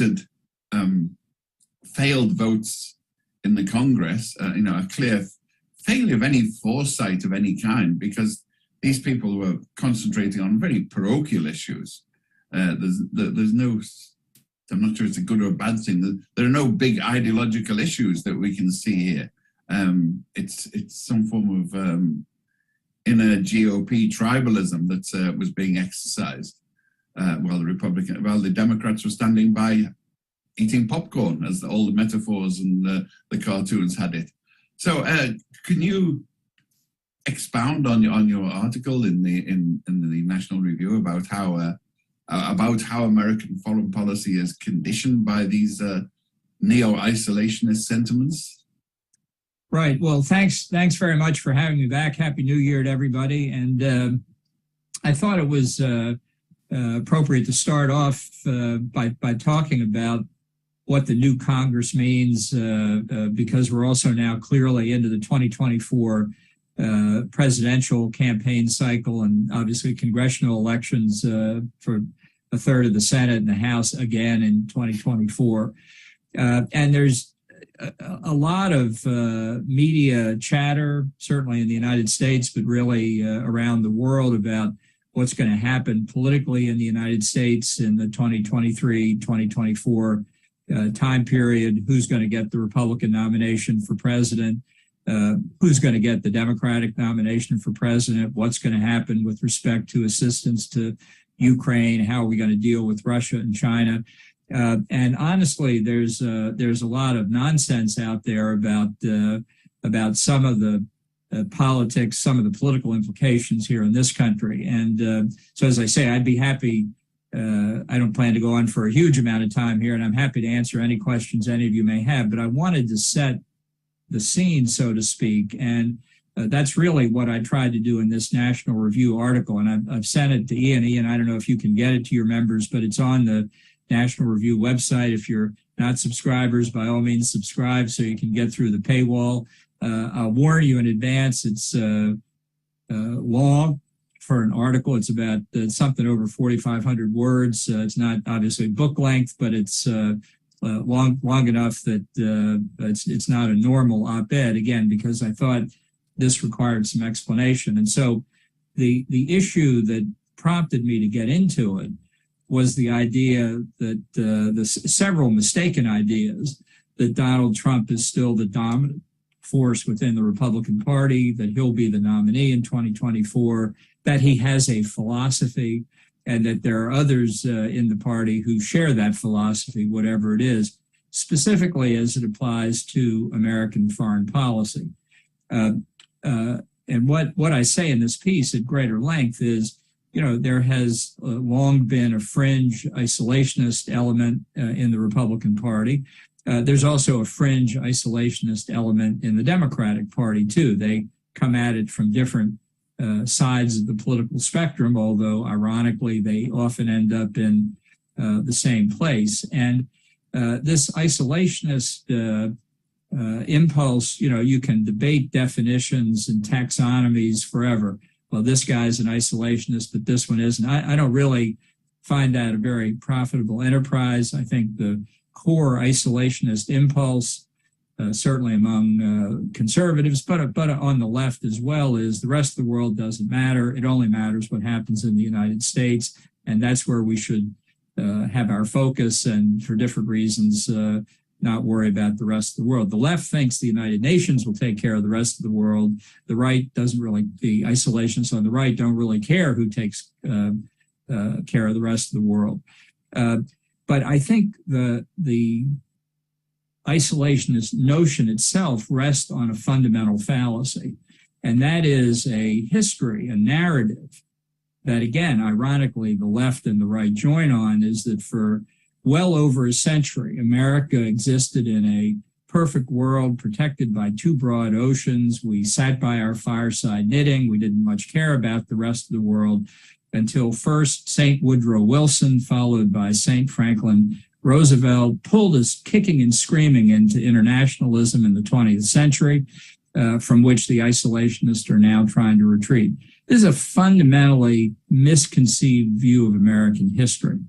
projected failed votes in the Congress, a clear failure of any foresight of any kind, because these people were concentrating on very parochial issues. There's no, I'm not sure it's a good or a bad thing. There are no big ideological issues that we can see here. It's some form of inner GOP tribalism that was being exercised while the Democrats were standing by eating popcorn, as all the metaphors and the cartoons had it. So, can you expound on your article in the National Review about how American foreign policy is conditioned by these neo-isolationist sentiments? Right. Well, thanks very much for having me back. Happy New Year to everybody. And I thought it was appropriate to start off by talking about what the new Congress means, because we're also now clearly into the 2024 presidential campaign cycle, and obviously congressional elections for a third of the Senate and the House again in 2024. And there's a lot of media chatter, certainly in the United States, but really around the world, about what's going to happen politically in the United States in the 2023-2024 time period, who's going to get the Republican nomination for president, who's going to get the Democratic nomination for president, what's going to happen with respect to assistance to Ukraine, how are we going to deal with Russia and China. And honestly, there's a lot of nonsense out there about some of the politics, some of the political implications here in this country. And so, as I say, I'd be happy. I don't plan to go on for a huge amount of time here, and I'm happy to answer any questions any of you may have. But I wanted to set the scene, so to speak, and that's really what I tried to do in this National Review article. And I've sent it to Ian. Ian, I don't know if you can get it to your members, but it's on the National Review website. If you're not subscribers, by all means subscribe so you can get through the paywall. I'll warn you in advance, it's long for an article. It's about something over 4,500 words. It's not obviously book length, but it's long enough that it's not a normal op-ed, again, because I thought this required some explanation. And so the issue that prompted me to get into it was the idea that the several mistaken ideas that Donald Trump is still the dominant force within the Republican Party, that he'll be the nominee in 2024, that he has a philosophy, and that there are others in the party who share that philosophy, whatever it is, specifically as it applies to American foreign policy. And what I say in this piece at greater length is, there has long been a fringe isolationist element in the Republican Party. There's also a fringe isolationist element in the Democratic Party, too. They come at it from different sides of the political spectrum, although ironically they often end up in the same place. And this isolationist impulse, you can debate definitions and taxonomies forever. Well, this guy's an isolationist, but this one isn't. I don't really find that a very profitable enterprise. I think the core isolationist impulse, certainly among conservatives, but on the left as well, is the rest of the world doesn't matter. It only matters what happens in the United States, and that's where we should have our focus, and for different reasons, not worry about the rest of the world. The left thinks the United Nations will take care of the rest of the world. The right doesn't really, the isolationists on the right don't really care who takes care of the rest of the world. But I think the isolationist notion itself rests on a fundamental fallacy, and that is a history, a narrative that, again, ironically, the left and the right join on, is that for well over a century, America existed in a perfect world protected by two broad oceans. We sat by our fireside knitting. We didn't much care about the rest of the world until first St. Woodrow Wilson, followed by St. Franklin Roosevelt, pulled us kicking and screaming into internationalism in the 20th century, from which the isolationists are now trying to retreat. This is a fundamentally misconceived view of American history.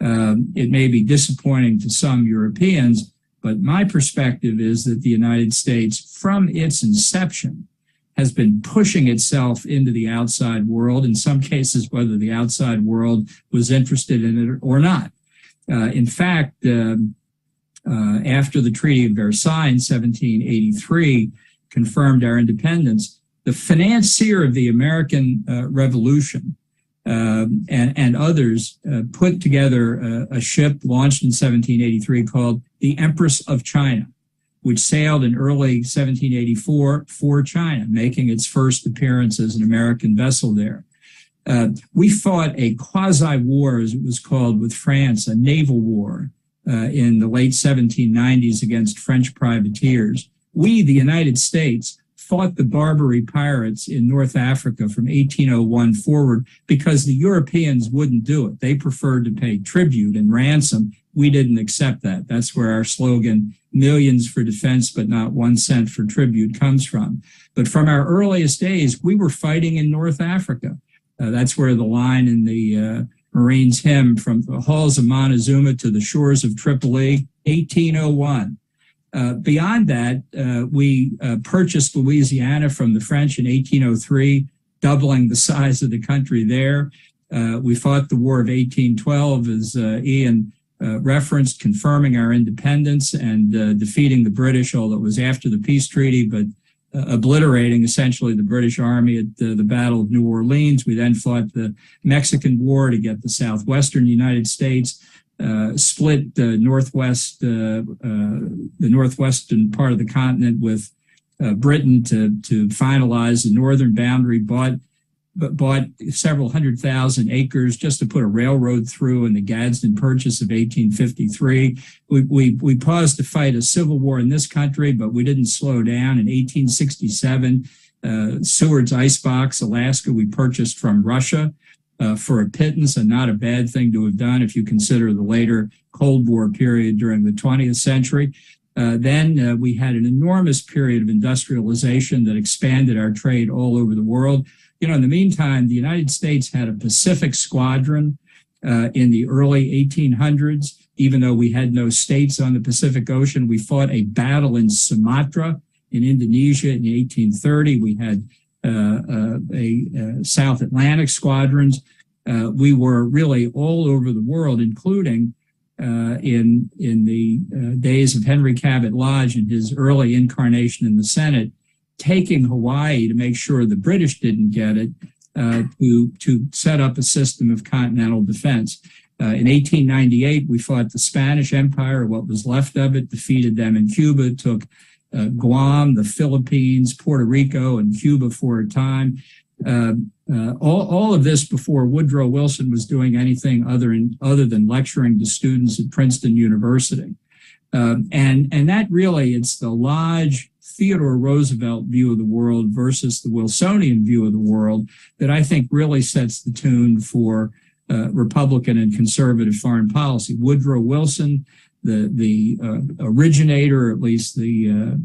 It may be disappointing to some Europeans, but my perspective is that the United States, from its inception, has been pushing itself into the outside world, in some cases, whether the outside world was interested in it or not. In fact, after the Treaty of Versailles in 1783 confirmed our independence, the financier of the American Revolution and others put together a ship launched in 1783 called the Empress of China, which sailed in early 1784 for China, making its first appearance as an American vessel there. We fought a quasi-war, as it was called, with France, a naval war in the late 1790s against French privateers. We, the United States, fought the Barbary pirates in North Africa from 1801 forward because the Europeans wouldn't do it. They preferred to pay tribute and ransom. We didn't accept that. That's where our slogan, millions for defense, but not 1 cent for tribute, comes from. But from our earliest days, we were fighting in North Africa. That's where the line in the Marines hymn, from the halls of Montezuma to the shores of Tripoli, 1801. Beyond that, we purchased Louisiana from the French in 1803, doubling the size of the country there. We fought the War of 1812, as Ian referenced, confirming our independence and defeating the British, although it was after the peace treaty, but obliterating essentially the British Army at the Battle of New Orleans. We then fought the Mexican War to get the southwestern United States, split the northwestern part of the continent with Britain to finalize the northern boundary, bought several 100,000 acres just to put a railroad through in the Gadsden Purchase of 1853. We paused to fight a civil war in this country, but we didn't slow down. In 1867, Seward's Icebox, Alaska, we purchased from Russia for a pittance, and not a bad thing to have done if you consider the later Cold War period during the 20th century. Then we had an enormous period of industrialization that expanded our trade all over the world. You know, in the meantime, the United States had a Pacific squadron in the early 1800s. Even though we had no states on the Pacific Ocean, we fought a battle in Sumatra in Indonesia in 1830. We had South Atlantic squadrons. We were really all over the world, including in the days of Henry Cabot Lodge and his early incarnation in the Senate, taking Hawaii to make sure the British didn't get it, to set up a system of continental defense. In 1898, we fought the Spanish Empire, what was left of it, defeated them in Cuba, took Guam, the Philippines, Puerto Rico, and Cuba for a time. All of this before Woodrow Wilson was doing anything other than lecturing to students at Princeton University. And that really, it's the Lodge Theodore Roosevelt view of the world versus the Wilsonian view of the world that I think really sets the tune for Republican and conservative foreign policy. Woodrow Wilson, the originator, or at least the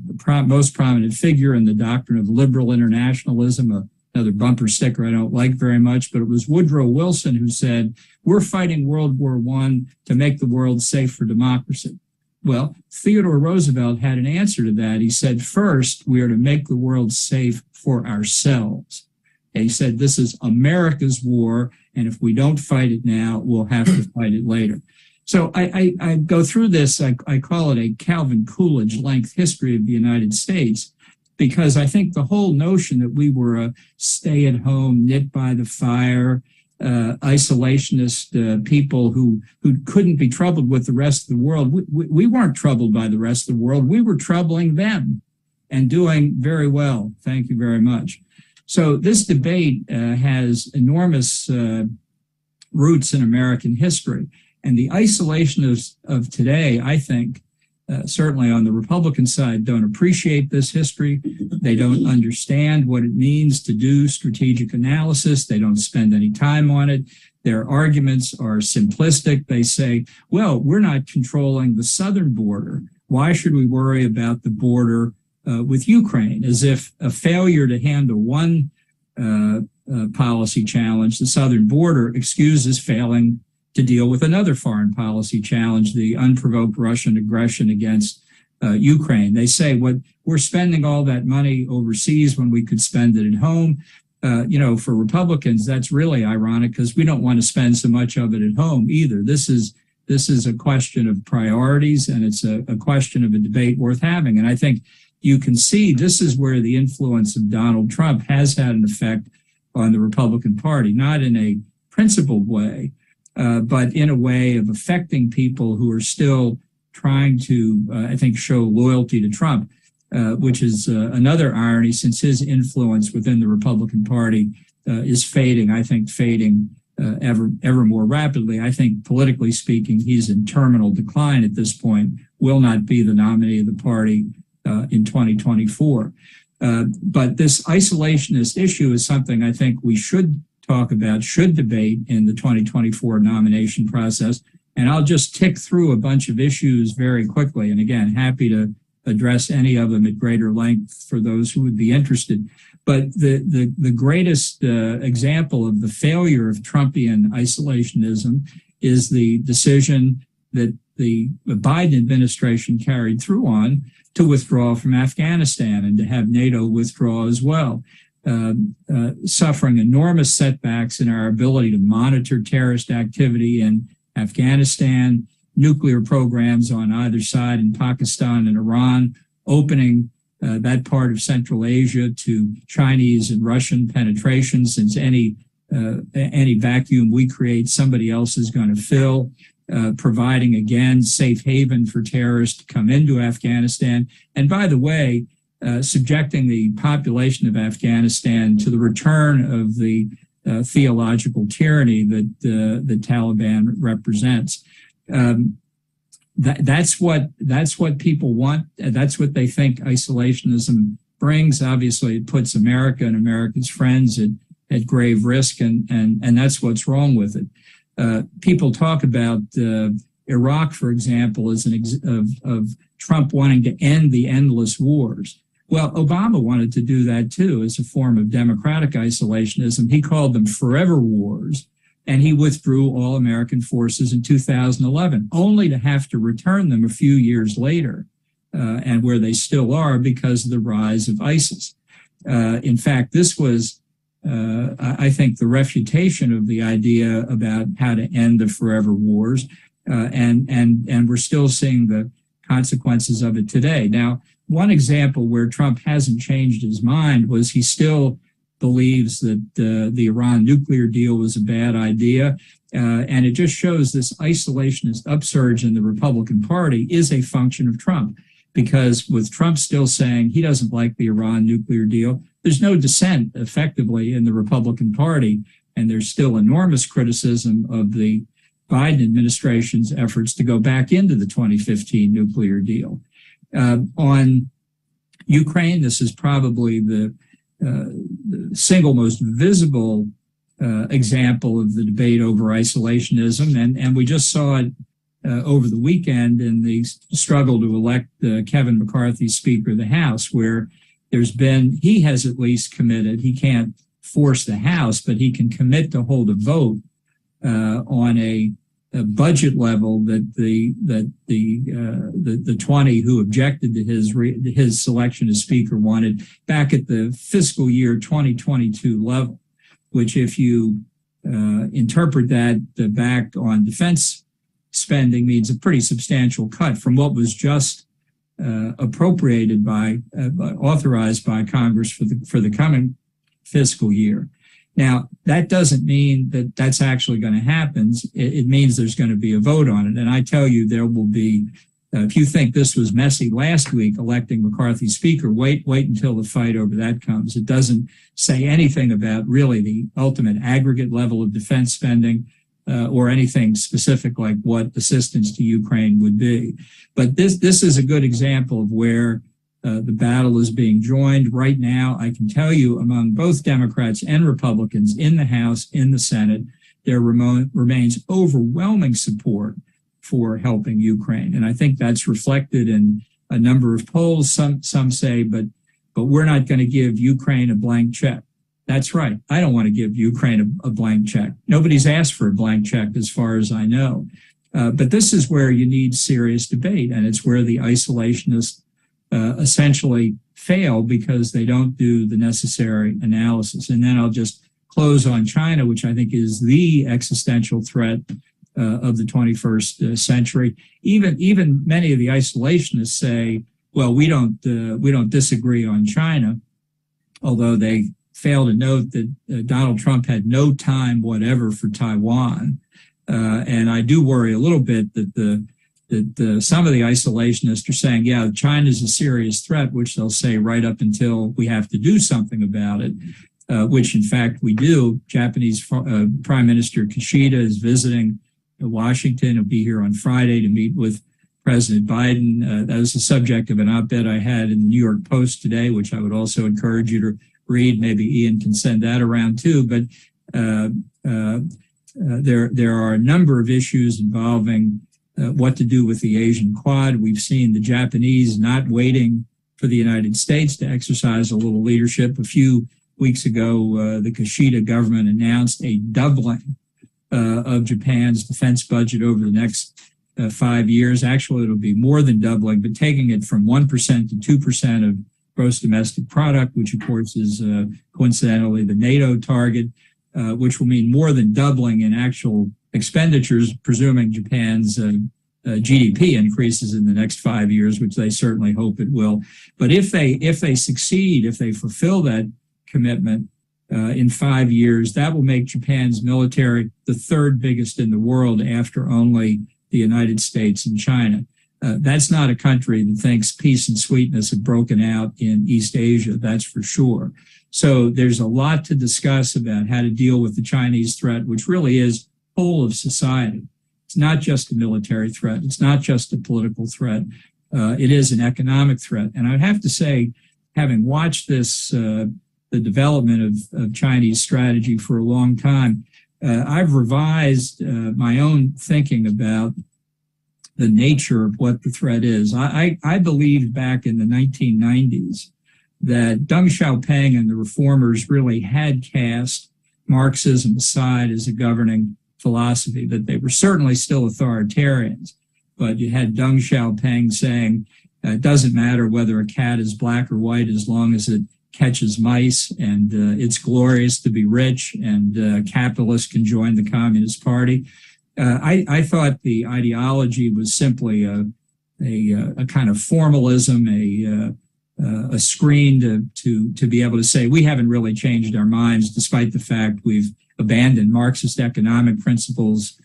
most prominent figure in the doctrine of liberal internationalism, another bumper sticker I don't like very much, but it was Woodrow Wilson who said, we're fighting World War I to make the world safe for democracy. Well, Theodore Roosevelt had an answer to that. He said, first, we are to make the world safe for ourselves. And he said, this is America's war, and if we don't fight it now, we'll have to fight it later. So I go through this, I call it a Calvin Coolidge length history of the United States, because I think the whole notion that we were a stay-at-home, knit by the fire, isolationist people who couldn't be troubled with the rest of the world. We weren't troubled by the rest of the world. We were troubling them and doing very well. Thank you very much. So this debate has enormous roots in American history. And the isolationists of today, I think, certainly on the Republican side, don't appreciate this history. They don't understand what it means to do strategic analysis. They don't spend any time on it. Their arguments are simplistic. They say, well, we're not controlling the southern border. Why should we worry about the border with Ukraine? As if a failure to handle one policy challenge, the southern border, excuses failing to deal with another foreign policy challenge, the unprovoked Russian aggression against Ukraine. They say, we're spending all that money overseas when we could spend it at home. For Republicans, that's really ironic because we don't want to spend so much of it at home either. This is a question of priorities, and it's a question of a debate worth having. And I think you can see this is where the influence of Donald Trump has had an effect on the Republican Party, not in a principled way, but in a way of affecting people who are still trying to, I think, show loyalty to Trump, which is another irony since his influence within the Republican Party is fading, I think, ever more rapidly. I think, politically speaking, he's in terminal decline at this point, will not be the nominee of the party in 2024. But this isolationist issue is something I think we should talk about, should debate in the 2024 nomination process. And I'll just tick through a bunch of issues very quickly. And again, happy to address any of them at greater length for those who would be interested. But the greatest example of the failure of Trumpian isolationism is the decision that the Biden administration carried through on to withdraw from Afghanistan and to have NATO withdraw as well, suffering enormous setbacks in our ability to monitor terrorist activity in Afghanistan, nuclear programs on either side in Pakistan and Iran, opening that part of Central Asia to Chinese and Russian penetration, since any vacuum we create, somebody else is going to fill, providing, again, safe haven for terrorists to come into Afghanistan. And by the way, subjecting the population of Afghanistan to the return of the theological tyranny that the Taliban represents. That's what people want. That's what they think isolationism brings. Obviously, it puts America and America's friends at grave risk, and that's what's wrong with it. People talk about Iraq, for example, as of Trump wanting to end the endless wars. Well, Obama wanted to do that too as a form of democratic isolationism. He called them forever wars, and he withdrew all American forces in 2011, only to have to return them a few years later, and where they still are because of the rise of ISIS. In fact, this was, I think, the refutation of the idea about how to end the forever wars, and we're still seeing the consequences of it today. Now, one example where Trump hasn't changed his mind was he still believes that the Iran nuclear deal was a bad idea. And it just shows this isolationist upsurge in the Republican Party is a function of Trump, because with Trump still saying he doesn't like the Iran nuclear deal, there's no dissent effectively in the Republican Party. And there's still enormous criticism of the Biden administration's efforts to go back into the 2015 nuclear deal. On Ukraine, this is probably the single most visible example of the debate over isolationism. And we just saw it over the weekend in the struggle to elect Kevin McCarthy Speaker of the House, where he has at least committed, he can't force the House, but he can commit to hold a vote on a budget level that the 20 who objected to his selection as Speaker wanted back at the fiscal year 2022 level, which, if you interpret that back on defense spending, means a pretty substantial cut from what was just appropriated authorized by Congress for the coming fiscal year. Now, that doesn't mean that that's actually going to happen. It means there's going to be a vote on it. And I tell you, there will be, if you think this was messy last week, electing McCarthy Speaker, wait until the fight over that comes. It doesn't say anything about really the ultimate aggregate level of defense spending or anything specific like what assistance to Ukraine would be. But this is a good example of where the battle is being joined right now. I can tell you, among both Democrats and Republicans in the House, in the Senate, there remains overwhelming support for helping Ukraine. And I think that's reflected in a number of polls. Some say, but we're not going to give Ukraine a blank check. That's right. I don't want to give Ukraine a blank check. Nobody's asked for a blank check as far as I know. But this is where you need serious debate, and it's where the isolationists essentially fail because they don't do the necessary analysis. And then I'll just close on China, which I think is the existential threat of the 21st century. Even many of the isolationists say, well, we don't disagree on China, although they fail to note that Donald Trump had no time whatever for Taiwan. And I do worry a little bit that some of the isolationists are saying, yeah, China's a serious threat, which they'll say right up until we have to do something about it, which in fact we do. Japanese Prime Minister Kishida is visiting Washington. He'll be here on Friday to meet with President Biden. That was the subject of an op-ed I had in the New York Post today, which I would also encourage you to read. Maybe Ian can send that around too. But there are a number of issues involving what to do with the Asian Quad. We've seen the Japanese not waiting for the United States to exercise a little leadership. A few weeks ago, the Kishida government announced a doubling of Japan's defense budget over the next 5 years. Actually, it'll be more than doubling, but taking it from 1% to 2% of gross domestic product, which of course is coincidentally the NATO target, which will mean more than doubling in actual expenditures, presuming Japan's GDP increases in the next 5 years, which they certainly hope it will. But if they succeed, if they fulfill that commitment in 5 years, that will make Japan's military the third biggest in the world after only the United States and China. That's not a country that thinks peace and sweetness have broken out in East Asia, that's for sure. So there's a lot to discuss about how to deal with the Chinese threat, which really is whole of society. It's not just a military threat. It's not just a political threat. It is an economic threat. And I'd have to say, having watched this, the development of Chinese strategy for a long time, I've revised my own thinking about the nature of what the threat is. I believed back in the 1990s that Deng Xiaoping and the reformers really had cast Marxism aside as a governing philosophy, that they were certainly still authoritarians. But you had Deng Xiaoping saying, it doesn't matter whether a cat is black or white as long as it catches mice, and it's glorious to be rich, and capitalists can join the Communist Party. I thought the ideology was simply a kind of formalism, a screen to be able to say we haven't really changed our minds, despite the fact we've abandoned Marxist economic principles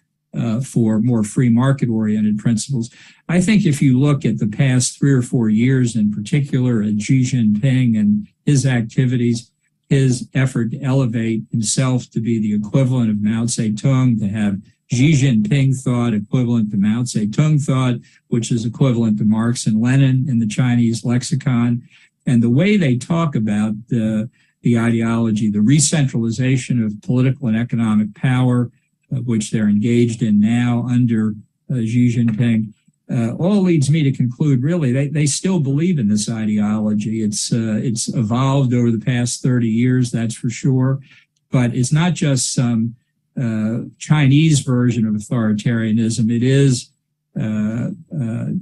for more free market-oriented principles. I think if you look at the past 3 or 4 years, in particular at Xi Jinping and his activities, his effort to elevate himself to be the equivalent of Mao Zedong, to have Xi Jinping thought equivalent to Mao Zedong thought, which is equivalent to Marx and Lenin in the Chinese lexicon. And the way they talk about the ideology, the re-centralization of political and economic power, which they're engaged in now under Xi Jinping, all leads me to conclude, really, they still believe in this ideology. It's evolved over the past 30 years, that's for sure. But it's not just some Chinese version of authoritarianism. It is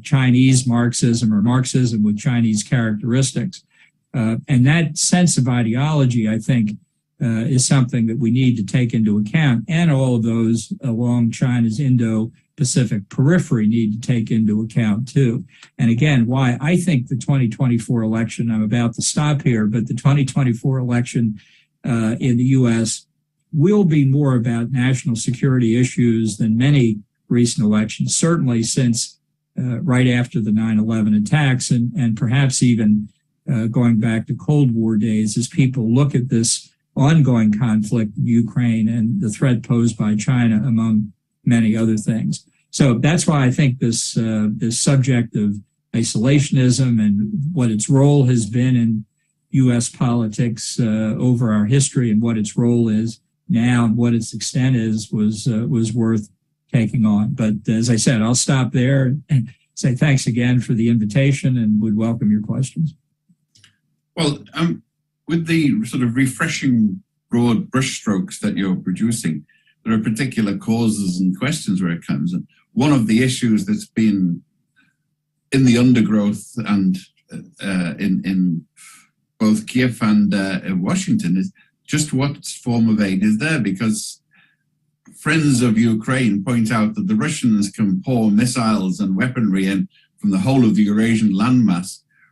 Chinese Marxism, or Marxism with Chinese characteristics. And that sense of ideology, I think, is something that we need to take into account. And all of those along China's Indo-Pacific periphery need to take into account, too. And again, why I think the 2024 election, I'm about to stop here, but the 2024 election in the U.S. will be more about national security issues than many recent elections, certainly since right after the 9/11 attacks, and perhaps even going back to Cold War days, as people look at this ongoing conflict in Ukraine and the threat posed by China, among many other things. So that's why I think this subject of isolationism and what its role has been in U.S. politics over our history, and what its role is now and what its extent is, was worth taking on. But as I said, I'll stop there and say thanks again for the invitation, and would welcome your questions. Well, with the sort of refreshing broad brushstrokes that you're producing. There are particular causes and questions where it comes. And one of the issues that's been in the undergrowth and in both Kiev and Washington is just what form of aid is there, because friends of Ukraine point out that the Russians can pour missiles and weaponry in from the whole of the Eurasian landmass,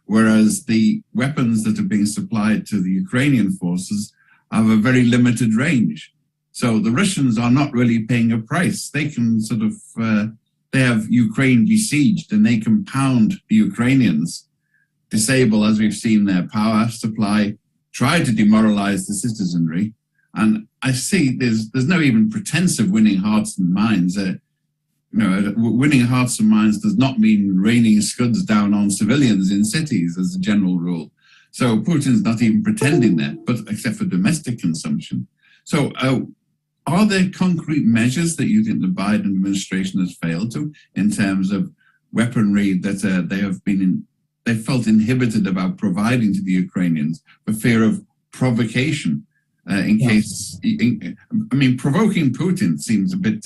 whereas the weapons that are being supplied to the Ukrainian forces have a very limited range. So the Russians are not really paying a price. They can sort of, they have Ukraine besieged, and they can pound the Ukrainians, disable, as we've seen, their power supply, try to demoralize the citizenry. And I see there's no even pretense of winning hearts and minds. Winning hearts and minds does not mean raining scuds down on civilians in cities as a general rule. So Putin's not even pretending that, but except for domestic consumption. So are there concrete measures that you think the Biden administration has failed to in terms of weaponry that they felt inhibited about providing to the Ukrainians for fear of provocation? Provoking Putin seems a bit.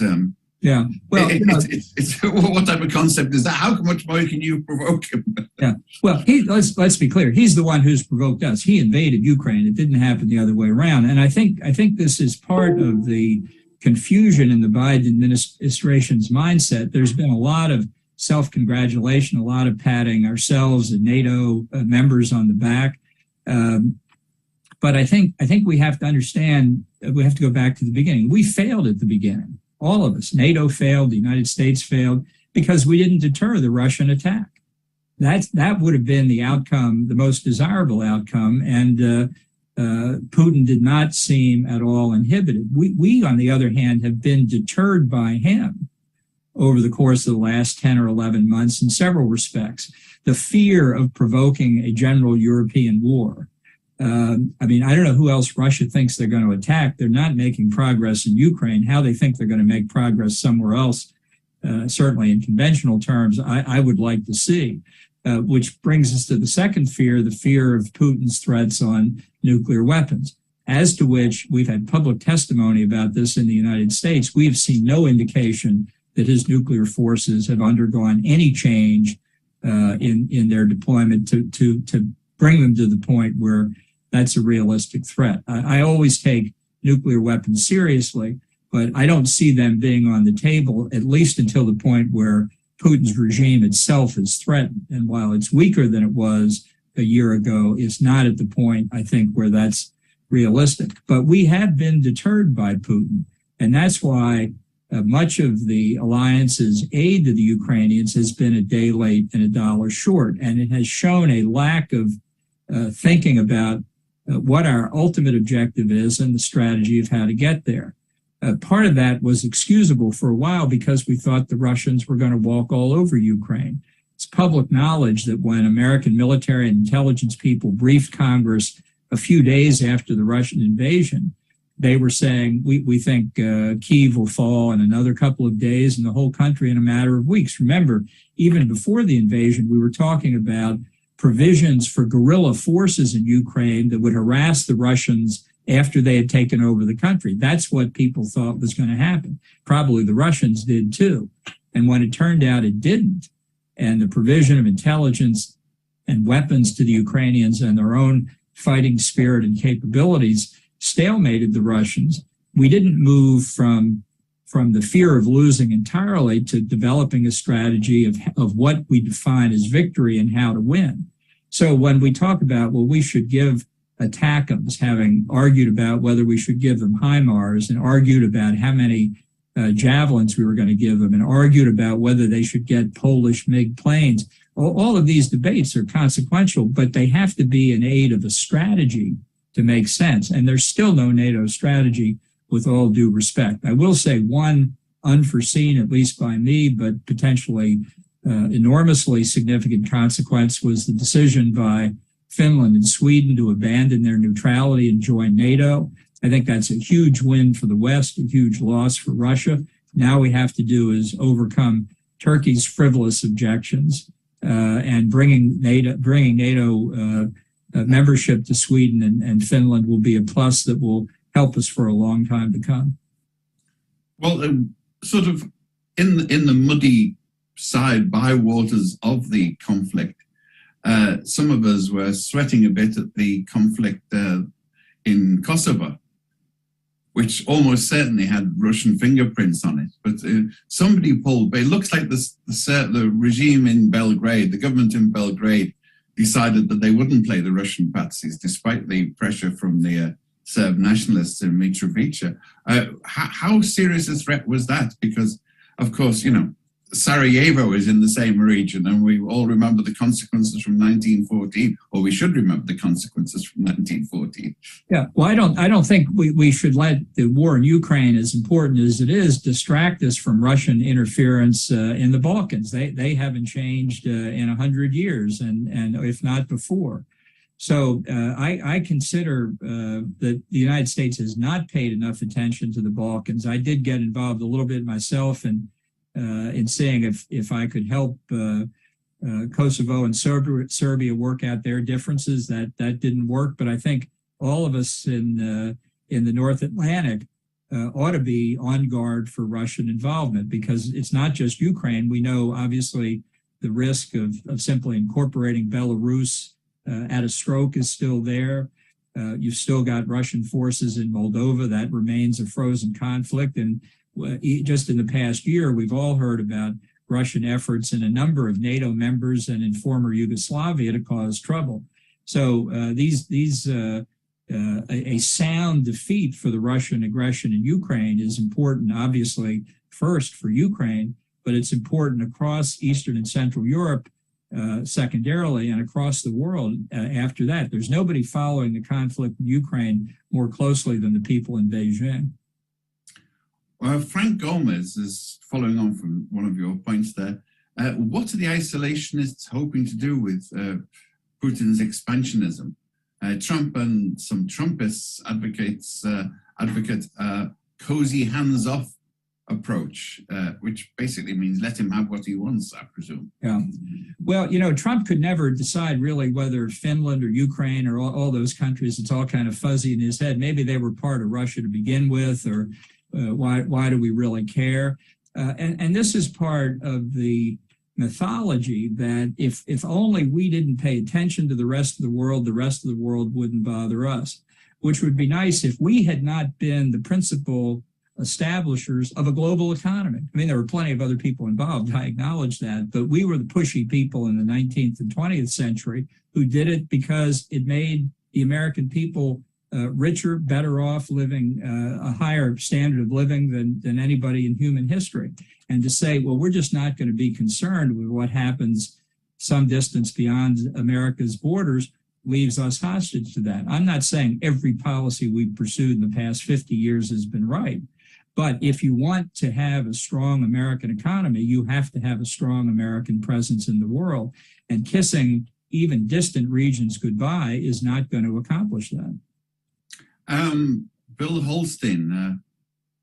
What type of concept is that? How much more can you provoke him? Yeah. Well, let's be clear. He's the one who's provoked us. He invaded Ukraine. It didn't happen the other way around. And I think this is part of the confusion in the Biden administration's mindset. There's been a lot of self-congratulation, a lot of patting ourselves and NATO members on the back. But I think we have to understand, we have to go back to the beginning. We failed at the beginning. All of us. NATO failed, the United States failed, because we didn't deter the Russian attack. That would have been the outcome, the most desirable outcome, and Putin did not seem at all inhibited. We, on the other hand, have been deterred by him over the course of the last 10 or 11 months in several respects. The fear of provoking a general European war. I don't know who else Russia thinks they're going to attack. They're not making progress in Ukraine. How they think they're going to make progress somewhere else, certainly in conventional terms, I would like to see. Which brings us to the second fear, the fear of Putin's threats on nuclear weapons, as to which we've had public testimony about this in the United States. We have seen no indication that his nuclear forces have undergone any change in their deployment to bring them to the point where that's a realistic threat. I always take nuclear weapons seriously, but I don't see them being on the table, at least until the point where Putin's regime itself is threatened. And while it's weaker than it was a year ago, it's not at the point, I think, where that's realistic. But we have been deterred by Putin. And that's why much of the alliance's aid to the Ukrainians has been a day late and a dollar short. And it has shown a lack of thinking about what our ultimate objective is and the strategy of how to get there. Part of that was excusable for a while because we thought the Russians were going to walk all over Ukraine. It's public knowledge that when American military and intelligence people briefed Congress a few days after the Russian invasion, they were saying, we think Kyiv will fall in another couple of days and the whole country in a matter of weeks. Remember, even before the invasion, we were talking about provisions for guerrilla forces in Ukraine that would harass the Russians after they had taken over the country. That's what people thought was going to happen. Probably the Russians did too. And when it turned out it didn't, and the provision of intelligence and weapons to the Ukrainians and their own fighting spirit and capabilities stalemated the Russians, we didn't move from the fear of losing entirely to developing a strategy of what we define as victory and how to win. So when we talk about, well, we should give ATACMS, having argued about whether we should give them HIMARS and argued about how many javelins we were going to give them and argued about whether they should get Polish MiG planes. All of these debates are consequential, but they have to be in aid of a strategy to make sense. And there's still no NATO strategy, with all due respect. I will say one unforeseen, at least by me, but potentially enormously significant consequence was the decision by Finland and Sweden to abandon their neutrality and join NATO. I think that's a huge win for the West, a huge loss for Russia. Now we have to do is overcome Turkey's frivolous objections and bringing NATO membership to Sweden and Finland will be a plus that will help us for a long time to come. Well, sort of in the muddy by waters of the conflict, some of us were sweating a bit at the conflict in Kosovo, which almost certainly had Russian fingerprints on it. But somebody pulled, it looks like the regime in Belgrade, the government in Belgrade, decided that they wouldn't play the Russian patsies, despite the pressure from the Serb nationalists in Mitrovica. How serious a threat was that? Because, of course, Sarajevo is in the same region, and we all remember the consequences from 1914, or we should remember the consequences from 1914. Yeah, well, I don't think we should let the war in Ukraine, as important as it is, distract us from Russian interference in the Balkans. They haven't changed in 100 years, and if not before. So I consider that the United States has not paid enough attention to the Balkans. I did get involved a little bit myself in seeing if I could help Kosovo and Serbia work out their differences. That didn't work, but I think all of us in the North Atlantic ought to be on guard for Russian involvement, because it's not just Ukraine. We know, obviously, the risk of simply incorporating Belarus at a stroke is still there. You've still got Russian forces in Moldova. That remains a frozen conflict. And just in the past year, we've all heard about Russian efforts in a number of NATO members and in former Yugoslavia to cause trouble. So a sound defeat for the Russian aggression in Ukraine is important, obviously, first for Ukraine, but it's important across Eastern and Central Europe, secondarily, and across the world after that. There's nobody following the conflict in Ukraine more closely than the people in Beijing. Well, Frank Gomez is following on from one of your points there. What are the isolationists hoping to do with Putin's expansionism? Trump and some Trumpists advocate cozy hands-off approach, which basically means let him have what he wants, I presume. Yeah. Well, Trump could never decide really whether Finland or Ukraine or all those countries, it's all kind of fuzzy in his head. Maybe they were part of Russia to begin with, or why do we really care? And this is part of the mythology that if only we didn't pay attention to the rest of the world wouldn't bother us, which would be nice if we had not been the principal establishers of a global economy. I mean, there were plenty of other people involved, I acknowledge that, but we were the pushy people in the 19th and 20th century who did it because it made the American people richer, better off, living a higher standard of living than anybody in human history. And to say, well, we're just not going to be concerned with what happens some distance beyond America's borders leaves us hostage to that. I'm not saying every policy we've pursued in the past 50 years has been right. But if you want to have a strong American economy, you have to have a strong American presence in the world. And kissing even distant regions goodbye is not going to accomplish that. Bill Holstein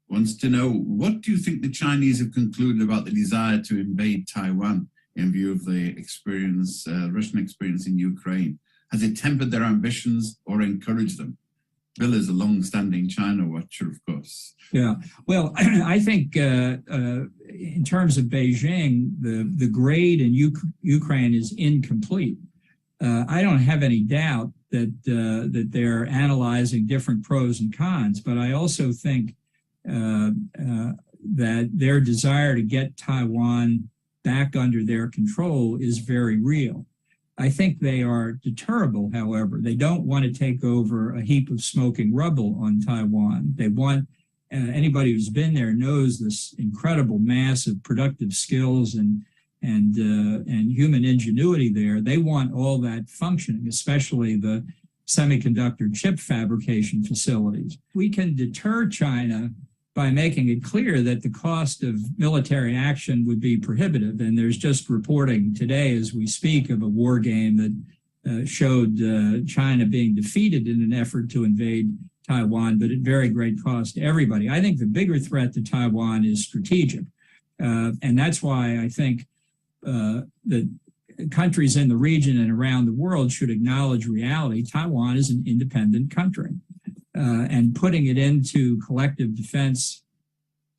wants to know, what do you think the Chinese have concluded about the desire to invade Taiwan in view of the Russian experience in Ukraine? Has it tempered their ambitions or encouraged them? Bill is a long-standing China watcher, of course. Yeah, well, I think in terms of Beijing, the grade in Ukraine is incomplete. I don't have any doubt that they're analyzing different pros and cons, but I also think that their desire to get Taiwan back under their control is very real. I think they are deterrable, however. They don't want to take over a heap of smoking rubble on Taiwan. They want, anybody who's been there knows this incredible mass of productive skills and human ingenuity there. They want all that functioning, especially the semiconductor chip fabrication facilities. We can deter China by making it clear that the cost of military action would be prohibitive. And there's just reporting today as we speak of a war game that showed China being defeated in an effort to invade Taiwan, but at very great cost to everybody. I think the bigger threat to Taiwan is strategic. And that's why I think that countries in the region and around the world should acknowledge reality. Taiwan is an independent country. and putting it into collective defense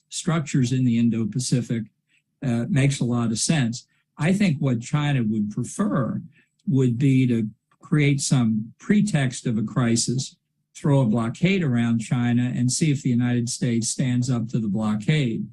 structures in the Indo-Pacific makes a lot of sense. I think what China would prefer would be to create some pretext of a crisis, throw a blockade around China, and see if the United States stands up to the blockade.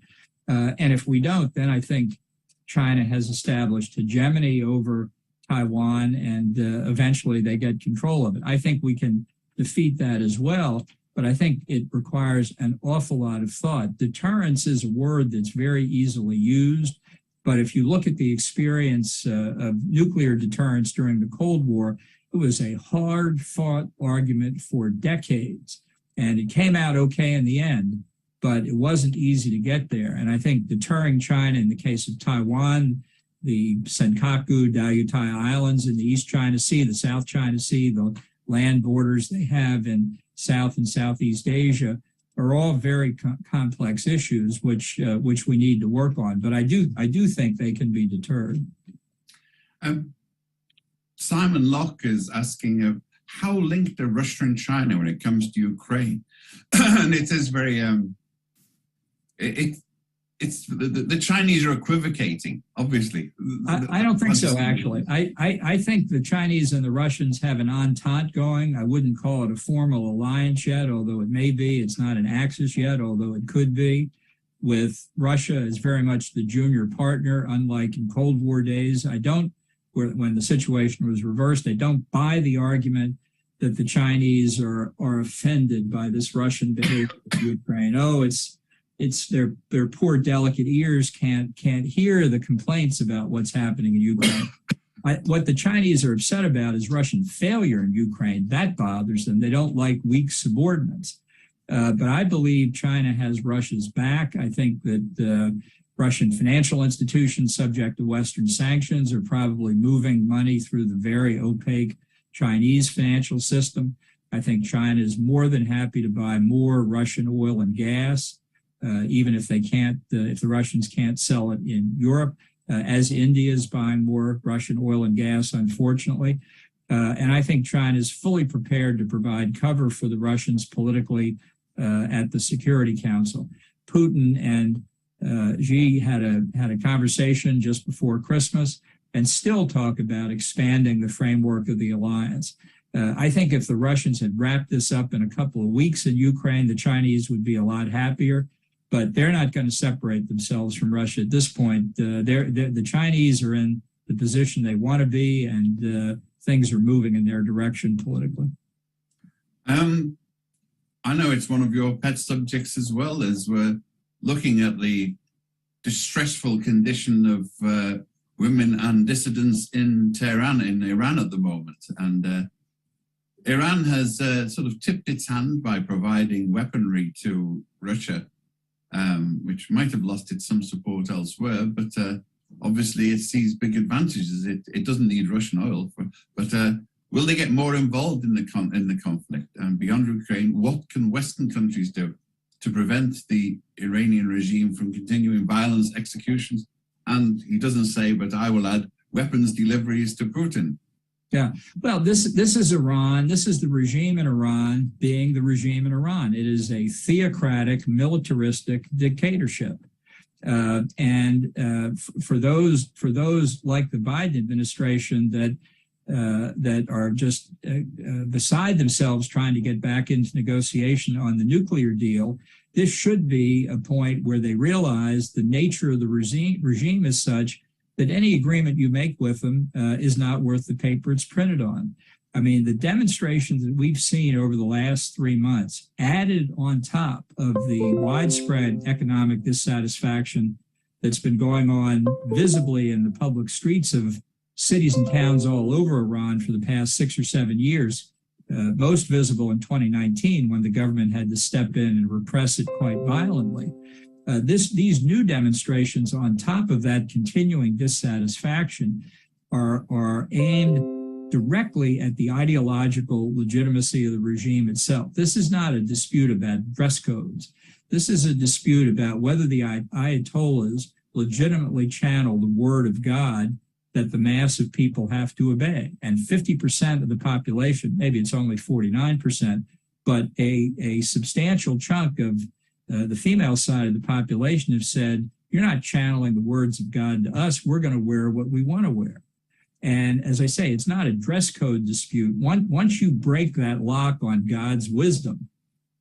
And if we don't, then I think China has established hegemony over Taiwan, and eventually they get control of it. I think we can defeat that as well, but I think it requires an awful lot of thought. Deterrence is a word that's very easily used, but if you look at the experience of nuclear deterrence during the Cold War, it was a hard-fought argument for decades, and it came out okay in the end, but it wasn't easy to get there. And I think deterring China in the case of Taiwan, the Senkaku, Diaoyutai Islands in the East China Sea, the South China Sea, the land borders they have in South and Southeast Asia are all very complex issues, which we need to work on. But I do think they can be deterred. Simon Locke is asking how linked are Russia and China when it comes to Ukraine, and it is very it's the Chinese are equivocating, obviously. I don't think so, actually. I think the Chinese and the Russians have an entente going. I wouldn't call it a formal alliance yet, although it may be. It's not an axis yet, although it could be. With Russia as very much the junior partner, unlike in Cold War days. When the situation was reversed, I don't buy the argument that the Chinese are offended by this Russian behavior in Ukraine. Oh, it's their poor delicate ears can't hear the complaints about what's happening in Ukraine. What the Chinese are upset about is Russian failure in Ukraine. That bothers them. They don't like weak subordinates. But I believe China has Russia's back. I think that Russian financial institutions subject to Western sanctions are probably moving money through the very opaque Chinese financial system. I think China is more than happy to buy more Russian oil and gas, even if if the Russians can't sell it in Europe, as India is buying more Russian oil and gas, unfortunately. And I think China is fully prepared to provide cover for the Russians politically at the Security Council. Putin and Xi had a conversation just before Christmas and still talk about expanding the framework of the alliance. I think if the Russians had wrapped this up in a couple of weeks in Ukraine, the Chinese would be a lot happier, but they're not going to separate themselves from Russia at this point. The Chinese are in the position they want to be, and things are moving in their direction politically. I know it's one of your pet subjects as well, as we're looking at the distressful condition of women and dissidents in Tehran, in Iran at the moment. And Iran has sort of tipped its hand by providing weaponry to Russia, which might have lost it some support elsewhere, but obviously it sees big advantages. It doesn't need Russian oil, but will they get more involved in the conflict? And beyond Ukraine, what can Western countries do to prevent the Iranian regime from continuing violence, executions? And he doesn't say, but I will add weapons deliveries to Putin. Yeah, well, this is Iran. This is the regime in Iran being the regime in Iran. It is a theocratic, militaristic dictatorship. And for those like the Biden administration that are just beside themselves trying to get back into negotiation on the nuclear deal, this should be a point where they realize the nature of the regime is such that any agreement you make with them is not worth the paper it's printed on. I mean, the demonstrations that we've seen over the last 3 months, added on top of the widespread economic dissatisfaction that's been going on visibly in the public streets of cities and towns all over Iran for the past 6 or 7 years, most visible in 2019 when the government had to step in and repress it quite violently. These new demonstrations on top of that continuing dissatisfaction are aimed directly at the ideological legitimacy of the regime itself. This is not a dispute about dress codes. This is a dispute about whether the Ayatollahs legitimately channel the word of God that the mass of people have to obey. And 50% of the population, maybe it's only 49%, but a substantial chunk of the female side of the population have said, you're not channeling the words of God to us. We're going to wear what we want to wear. And as I say, it's not a dress code dispute. Once you break that lock on God's wisdom,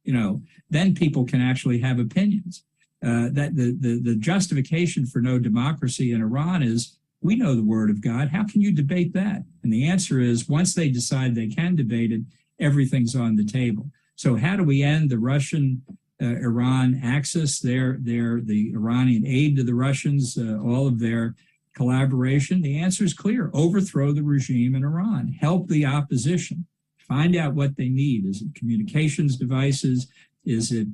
then people can actually have opinions. That the justification for no democracy in Iran is, we know the word of God. How can you debate that? And the answer is, once they decide they can debate it, everything's on the table. So how do we end the Russian Iran axis, the Iranian aid to the Russians, all of their collaboration? The answer is clear. Overthrow the regime in Iran. Help the opposition. Find out what they need. Is it communications devices? Is it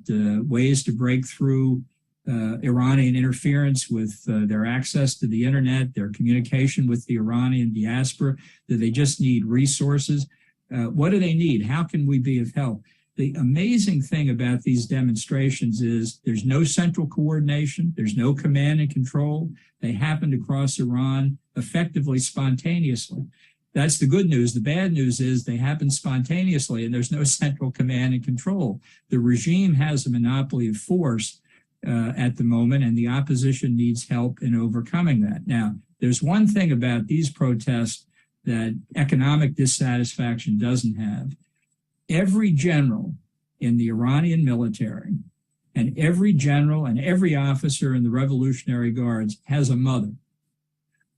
ways to break through Iranian interference with their access to the internet, their communication with the Iranian diaspora? Do they just need resources? What do they need? How can we be of help? The amazing thing about these demonstrations is there's no central coordination. There's no command and control. They happened across Iran effectively spontaneously. That's the good news. The bad news is they happen spontaneously and there's no central command and control. The regime has a monopoly of force at the moment, and the opposition needs help in overcoming that. Now, there's one thing about these protests that economic dissatisfaction doesn't have. Every general in the Iranian military and every general and every officer in the Revolutionary Guards has a mother.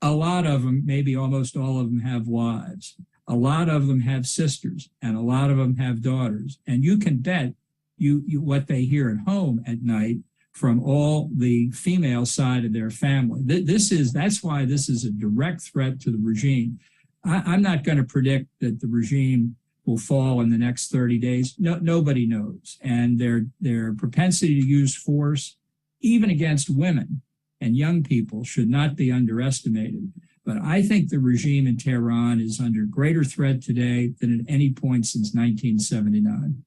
A lot of them, maybe almost all of them, have wives. A lot of them have sisters, and a lot of them have daughters. And you can bet what they hear at home at night from all the female side of their family. That's why this is a direct threat to the regime. I'm not going to predict that the regime will fall in the next 30 days. No, nobody knows. And their propensity to use force, even against women and young people, should not be underestimated. But I think the regime in Tehran is under greater threat today than at any point since 1979.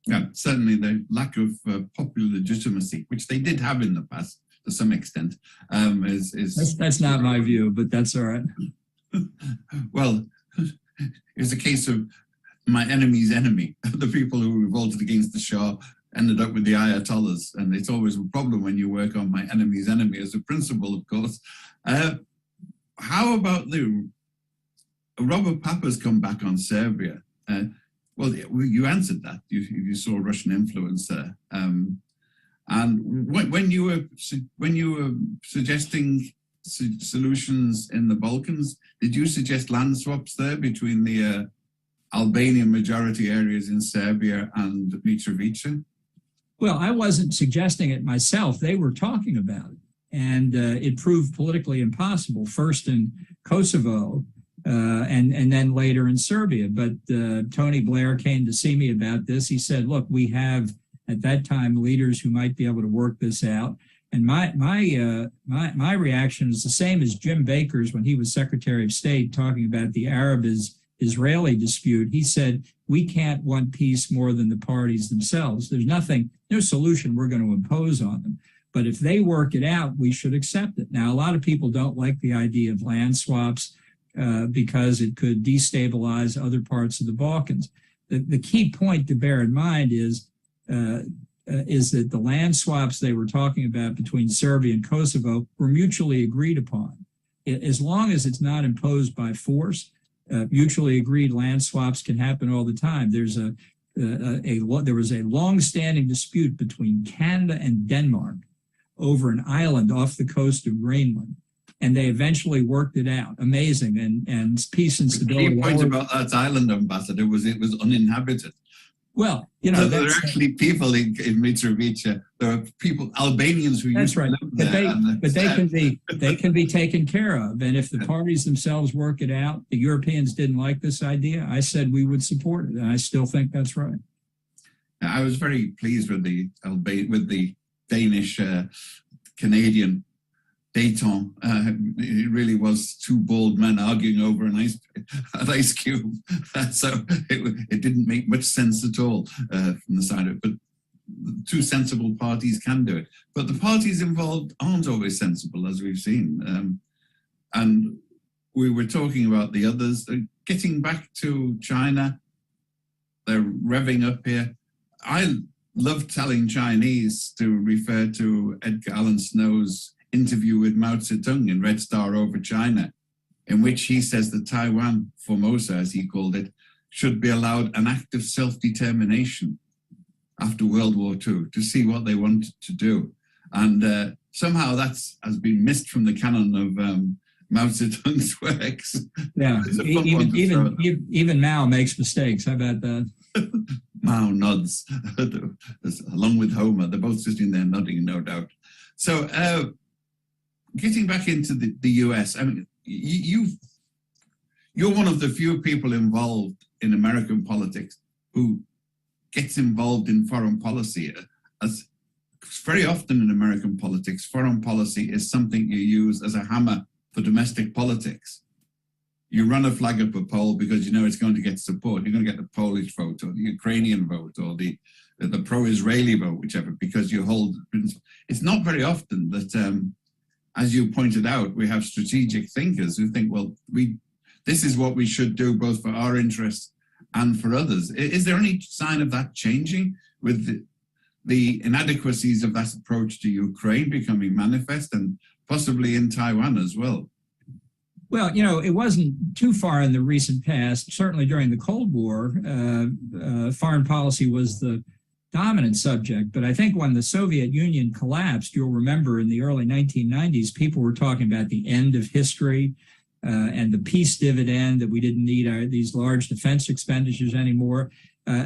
Yeah, certainly the lack of popular legitimacy, which they did have in the past to some extent, is... That's not my view, but that's all right. Well, it's a case of my enemy's enemy. The people who revolted against the Shah ended up with the Ayatollahs, and it's always a problem when you work on my enemy's enemy as a principle, of course. How about Robert Papa's come back on Serbia? Well, you answered that. You saw Russian influence there. And when you were suggesting solutions in the Balkans, did you suggest land swaps there between the Albanian majority areas in Serbia and Mitrovica? Well, I wasn't suggesting it myself. They were talking about it. And it proved politically impossible, first in Kosovo and then later in Serbia. But Tony Blair came to see me about this. He said, look, we have at that time leaders who might be able to work this out. And my reaction is the same as Jim Baker's when he was Secretary of State talking about the Arab-Israeli dispute. He said, we can't want peace more than the parties themselves. There's no solution we're going to impose on them. But if they work it out, we should accept it. Now, a lot of people don't like the idea of land swaps because it could destabilize other parts of the Balkans. The key point to bear in mind is that the land swaps they were talking about between Serbia and Kosovo were mutually agreed upon. As long as it's not imposed by force, mutually agreed land swaps can happen all the time. There was a long-standing dispute between Canada and Denmark over an island off the coast of Greenland, and they eventually worked it out. Amazing, and peace and stability. The point about that island, Ambassador, was it was uninhabited. Well, there are actually people in Mitrovica. There are people, Albanians who used to live there. But they can be taken care of. And if the parties themselves work it out, the Europeans didn't like this idea. I said we would support it, and I still think that's right. I was very pleased with the Danish Canadian Dayton. It really was two bald men arguing over an ice cube. So it didn't make much sense at all from the side of it. But two sensible parties can do it. But the parties involved aren't always sensible, as we've seen. And we were talking about the others. Getting back to China, they're revving up here. I love telling Chinese to refer to Edgar Allan Snow's interview with Mao Zedong in Red Star Over China, in which he says that Taiwan, Formosa, as he called it, should be allowed an act of self-determination after World War II to see what they wanted to do. And somehow has been missed from the canon of Mao Zedong's works. Yeah, even Mao makes mistakes. How about that? Mao nods, along with Homer. They're both sitting there nodding, no doubt. So getting back into the US, I mean, you're one of the few people involved in American politics who gets involved in foreign policy. As very often in American politics, foreign policy is something you use as a hammer for domestic politics. You run a flag up a poll because you know it's going to get support. You're going to get the Polish vote or the Ukrainian vote or the pro-Israeli vote, whichever, because you hold. It's not very often that, as you pointed out, we have strategic thinkers who think, well, this is what we should do both for our interests and for others. Is there any sign of that changing with the inadequacies of that approach to Ukraine becoming manifest and possibly in Taiwan as well? Well, you know, it wasn't too far in the recent past. Certainly during the Cold War, foreign policy was the dominant subject. But I think when the Soviet Union collapsed, you'll remember in the early 1990s, people were talking about the end of history and the peace dividend, that we didn't need these large defense expenditures anymore.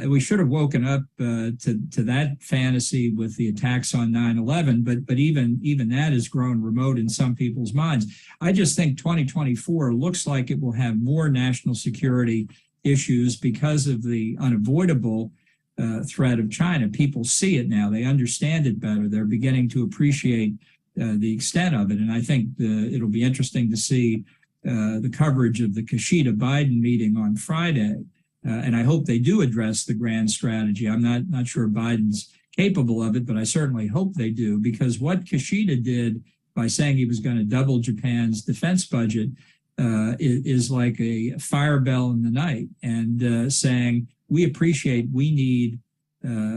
We should have woken up to that fantasy with the attacks on 9/11, but even that has grown remote in some people's minds. I just think 2024 looks like it will have more national security issues because of the unavoidable threat of China. People see it now. They understand it better. They're beginning to appreciate the extent of it. And I think it'll be interesting to see the coverage of the Kishida-Biden meeting on Friday. And I hope they do address the grand strategy. I'm not sure Biden's capable of it, but I certainly hope they do, because what Kishida did by saying he was going to double Japan's defense budget is like a fire bell in the night, and saying we need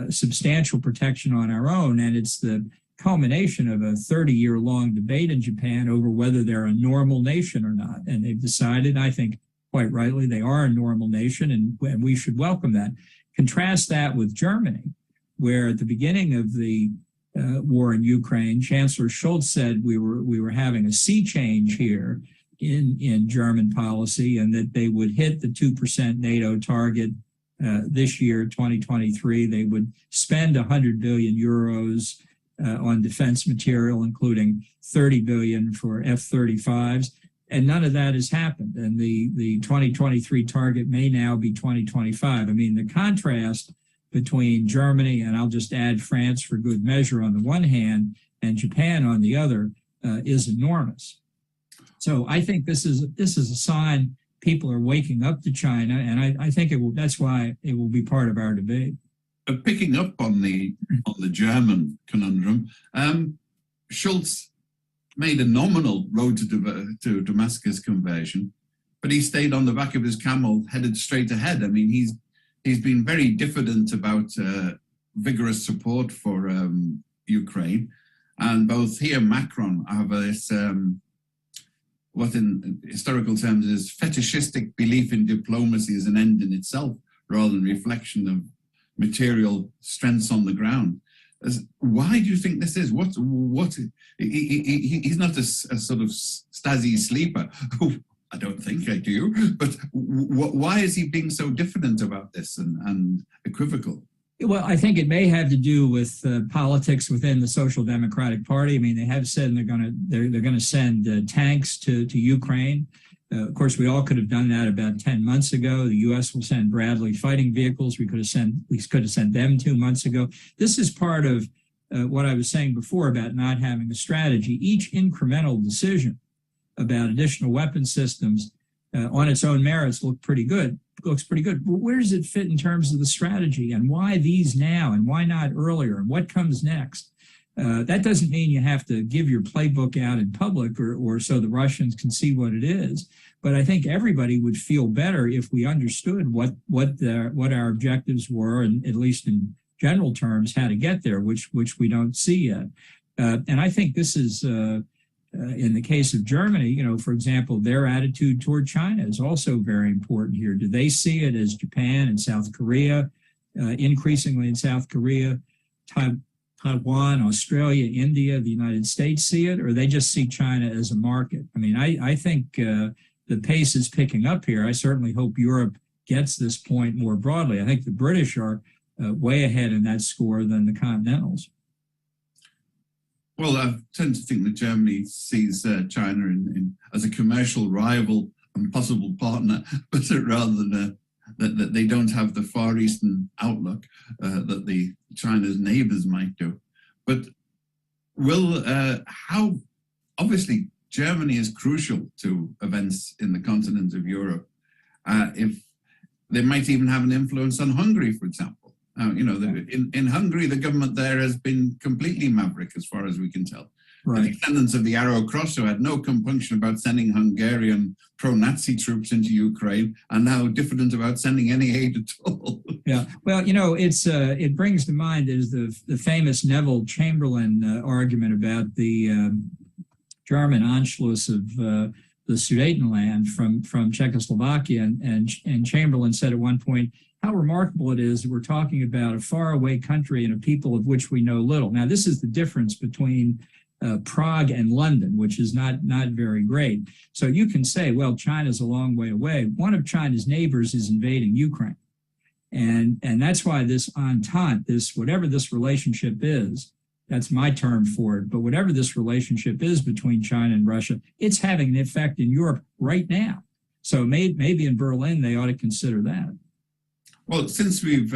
substantial protection on our own. And it's the culmination of a 30-year-long debate in Japan over whether they're a normal nation or not. And they've decided, I think, quite rightly, they are a normal nation, and we should welcome that. Contrast that with Germany, where at the beginning of the war in Ukraine, Chancellor Scholz said we were having a sea change here in German policy, and that they would hit the 2% NATO target this year, 2023. They would spend 100 billion euros on defense material, including 30 billion for F-35s. And none of that has happened. And the 2023 target may now be 2025. I mean, the contrast between Germany, and I'll just add France for good measure on the one hand, and Japan on the other, is enormous. So I think this is a sign people are waking up to China, and I think that's why it will be part of our debate. Picking up on the German conundrum, Scholz made a nominal road to Damascus conversion, but he stayed on the back of his camel, headed straight ahead. I mean, he's been very diffident about vigorous support for Ukraine, and both he and Macron have this what in historical terms is fetishistic belief in diplomacy as an end in itself, rather than reflection of material strengths on the ground. Why do you think this is? What? He's not a sort of Stasi sleeper. I don't think I do. But why is he being so diffident about this and equivocal? Well, I think it may have to do with politics within the Social Democratic Party. I mean, they have said they're going to send tanks to Ukraine. Of course, we all could have done that about 10 months ago. The U.S. will send Bradley fighting vehicles. We could have sent them 2 months ago. This is part of what I was saying before about not having a strategy. Each incremental decision about additional weapon systems on its own merits looks pretty good. But where does it fit in terms of the strategy, and why these now, and why not earlier, and what comes next? That doesn't mean you have to give your playbook out in public or so the Russians can see what it is. But I think everybody would feel better if we understood what our objectives were, and at least in general terms, how to get there, which we don't see yet. And I think this is, in the case of Germany, you know, for example, their attitude toward China is also very important here. Do they see it as Japan and South Korea, increasingly in South Korea, Taiwan, Australia, India, the United States see it, or they just see China as a market? I mean, I think the pace is picking up here. I certainly hope Europe gets this point more broadly. I think the British are way ahead in that score than the Continentals. Well, I tend to think that Germany sees China as a commercial rival and possible partner, but rather than that they don't have the Far Eastern outlook that the China's neighbors might do. But how obviously Germany is crucial to events in the continent of Europe. If they might even have an influence on Hungary, for example. You know, in Hungary, the government there has been completely maverick, as far as we can tell. Right. The descendants of the Arrow Cross, who had no compunction about sending Hungarian pro-Nazi troops into Ukraine, are now diffident about sending any aid at all. Yeah, well, you know, it brings to mind is the famous Neville Chamberlain argument about the German Anschluss of the Sudetenland from Czechoslovakia, and Chamberlain said at one point how remarkable it is that we're talking about a faraway country and a people of which we know little. Now, this is the difference between Prague and London, which is not very great. So you can say, well, China's a long way away. One of China's neighbors is invading Ukraine. And that's why this entente, whatever this relationship is, that's my term for it, but whatever this relationship is between China and Russia, it's having an effect in Europe right now. So maybe in Berlin, they ought to consider that. Well, since we've,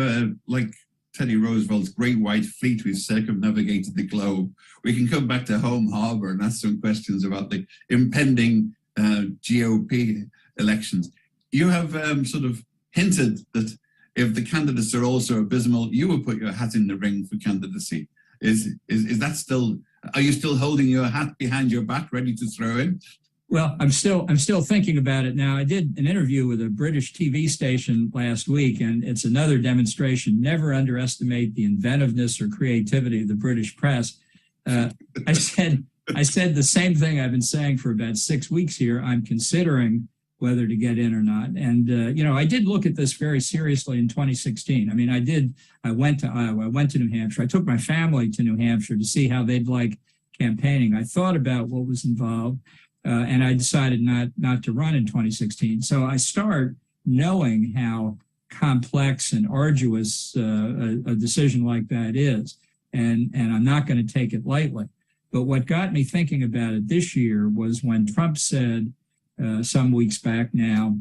like Teddy Roosevelt's Great White Fleet, we've circumnavigated the globe, we can come back to home harbor and ask some questions about the impending GOP elections. You have sort of hinted that if the candidates are also abysmal, you will put your hat in the ring for candidacy. Is that still, are you still holding your hat behind your back, ready to throw in? Well, I'm still thinking about it now. I did an interview with a British TV station last week, and it's another demonstration. Never underestimate the inventiveness or creativity of the British press. I said the same thing I've been saying for about 6 weeks here. I'm considering whether to get in or not. And, you know, I did look at this very seriously in 2016. I mean, I went to Iowa, I went to New Hampshire. I took my family to New Hampshire to see how they'd like campaigning. I thought about what was involved. And I decided not to run in 2016. So I start knowing how complex and arduous a decision like that is, and I'm not going to take it lightly. But what got me thinking about it this year was when Trump said some weeks back now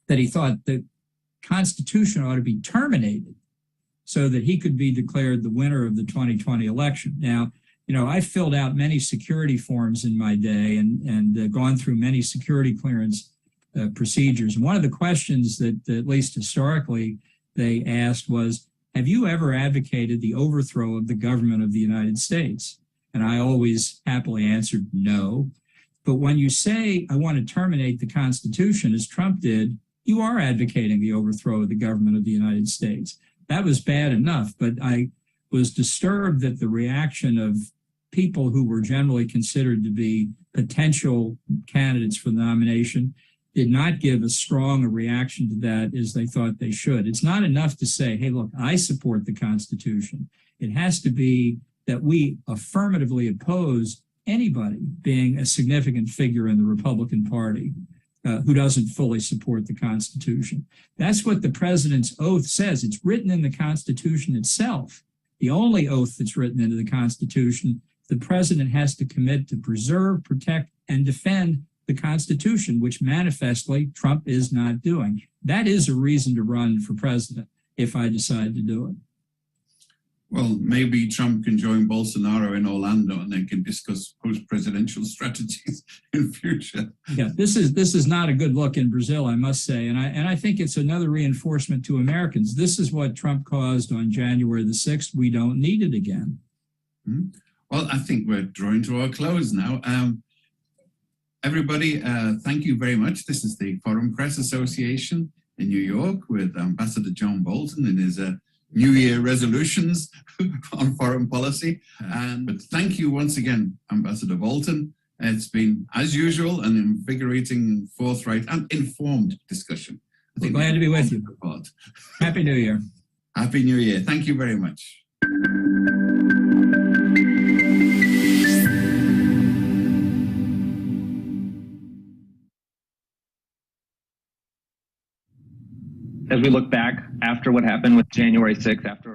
that he thought the Constitution ought to be terminated so that he could be declared the winner of the 2020 election. Now, you know, I filled out many security forms in my day and gone through many security clearance procedures. And one of the questions that, at least historically, they asked was, have you ever advocated the overthrow of the government of the United States? And I always happily answered no. But when you say, I want to terminate the Constitution, as Trump did, you are advocating the overthrow of the government of the United States. That was bad enough, but I was disturbed that the reaction of people who were generally considered to be potential candidates for the nomination did not give as strong a reaction to that as they thought they should. It's not enough to say, hey, look, I support the Constitution. It has to be that we affirmatively oppose anybody being a significant figure in the Republican Party who doesn't fully support the Constitution. That's what the president's oath says. It's written in the Constitution itself. The only oath that's written into the Constitution, the president has to commit to preserve, protect, and defend the Constitution, which manifestly Trump is not doing. That is a reason to run for president if I decide to do it. Well, maybe Trump can join Bolsonaro in Orlando and they can discuss post-presidential strategies in future. Yeah, this is not a good look in Brazil, I must say. And I think it's another reinforcement to Americans. This is what Trump caused on January the 6th. We don't need it again. Mm-hmm. Well, I think we're drawing to our close now. Everybody, thank you very much. This is the Foreign Press Association in New York with Ambassador John Bolton and his New Year resolutions on foreign policy. But thank you once again, Ambassador Bolton. It's been, as usual, an invigorating, forthright and informed discussion. We're glad to be with you. Happy New Year. Happy New Year. Thank you very much. As we look back after what happened with January 6th, after